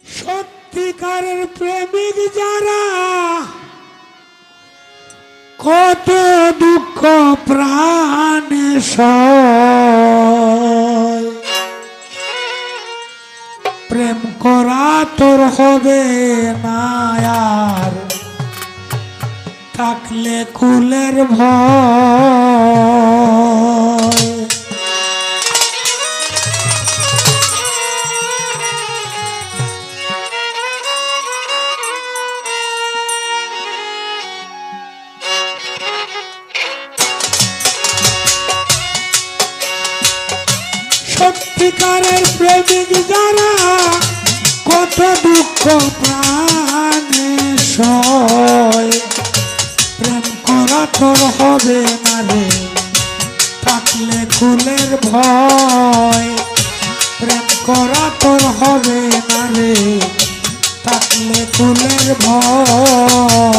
সত্যিকারের প্রেমিক যারা কত দুঃখ প্রাণে সয়, প্রেম করা তোর হবে না আর থাকলে কুলের ভয়। সত্যিকারের প্রেমিক যারা কত দুঃখ প্রাণে সয়, প্রেম করা তোর হবে না রে থাকলে কুলের ভয়। প্রেম করা তোর হবে না রে থাকলে কুলের ভয়।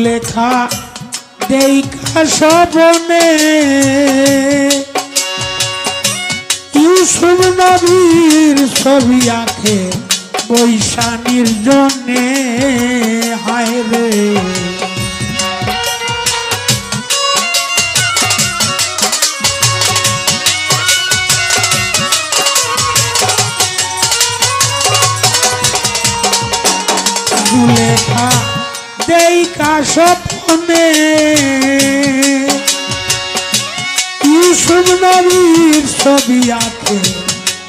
লেখা দেখা স্বপনে ইউসুফ নবীর ছবি আঁকে বৈশানীর জন্যে হায় রে। লেখা দেখা স্বপ্নে ইউসুফ নবীর ছবি আঁকে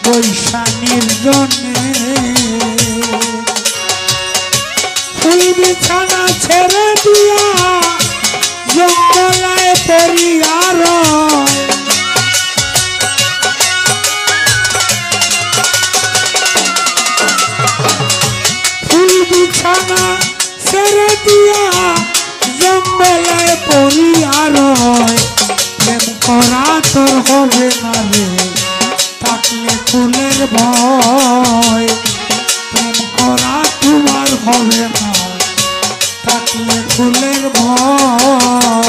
বৈশানীর জন্যে, ফুল বিছানা ছেড়ে দিয়া জঙ্গলায় পরিয়ার, ফুল বিছানা ছেড়ে দিয়া জঙ্গলায় পরিয়ার। প্রেম করা তোর হবে না রে থাকলে কুলের ভয়। প্রেম করা তোমার হবে না থাকলে কুলের ভয়।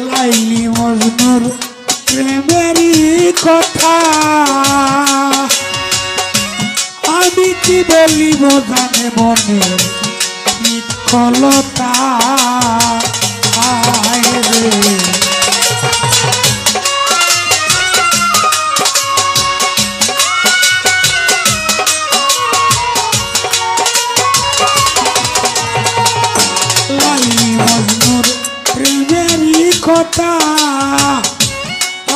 লাইলি মজনুর প্রেমেরই কথা আমি কি বলিব জানে মনে বিকলতা আয় রে। লাইলি মজনুর প্রেমেরই কথা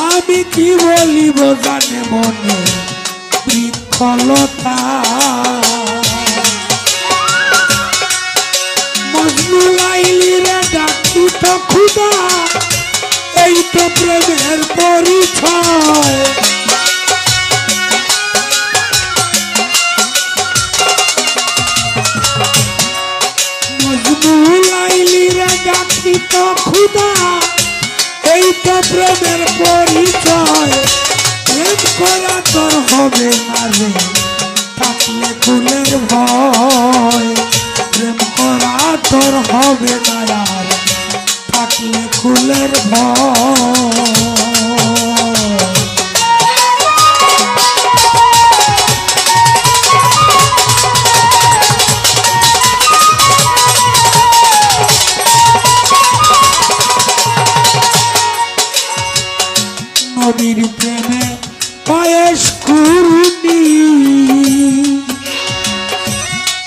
আমি কি বলিব জানে মনে বিকলতা। মজনু লাইলি রে ডাকি তো খুদা এই তো প্রেমের পরিচয়। মজনু লাইলি রে ডাকি তো খুদা এই তো প্রেমের পরিচয়। প্রেম করা তোর হবে না রে থাকলে কুলের ভয়। প্রেম করা তোর হবে না আর থাকলে কুলের ভয়। নবীর প্রেমে বয়স কুরুনি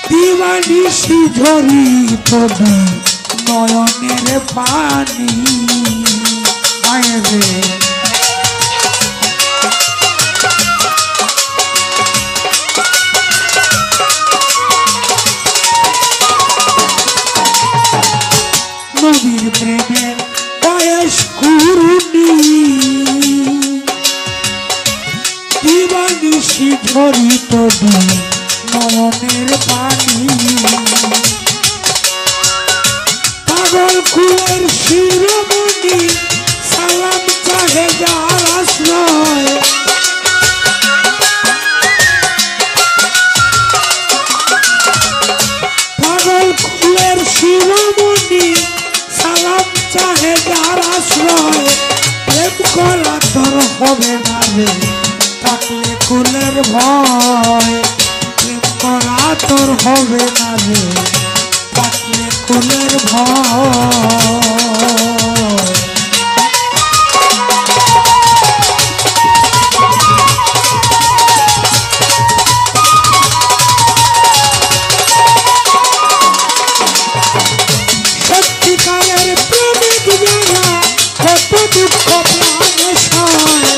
দিবানিশি ঝরি তবু নয়নের পানি আয় রে। নবীর প্রেমে বয়স কুরুনি বেশি ঝরিত নয়নের পানি পাগল কুলের শিরোমণি সালাম চাহে যার আশ্রয় পাগল কুলের শিরোমণি সালাম চাহে যার আশ্রয় প্রেম করা তোর হবে না রে থাকলে কুলের ভয় প্রেম করা তোর হবে না রে থাকলে কুলের ভয় সত্যিকারের প্রেমিক যারা কত দুঃখ প্রাণে সয়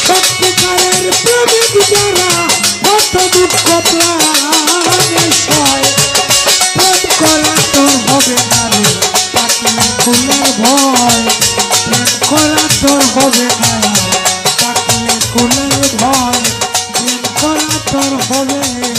সত্যিকারের প্রেমিক যারা কত দুঃখ প্রাণে সয় প্রেম করা তোর হবে না রে থাকলে কুলের ভয় প্রেম করা তোর হবে না থাকলে কুলের ভয় প্রেম করা তোর হবে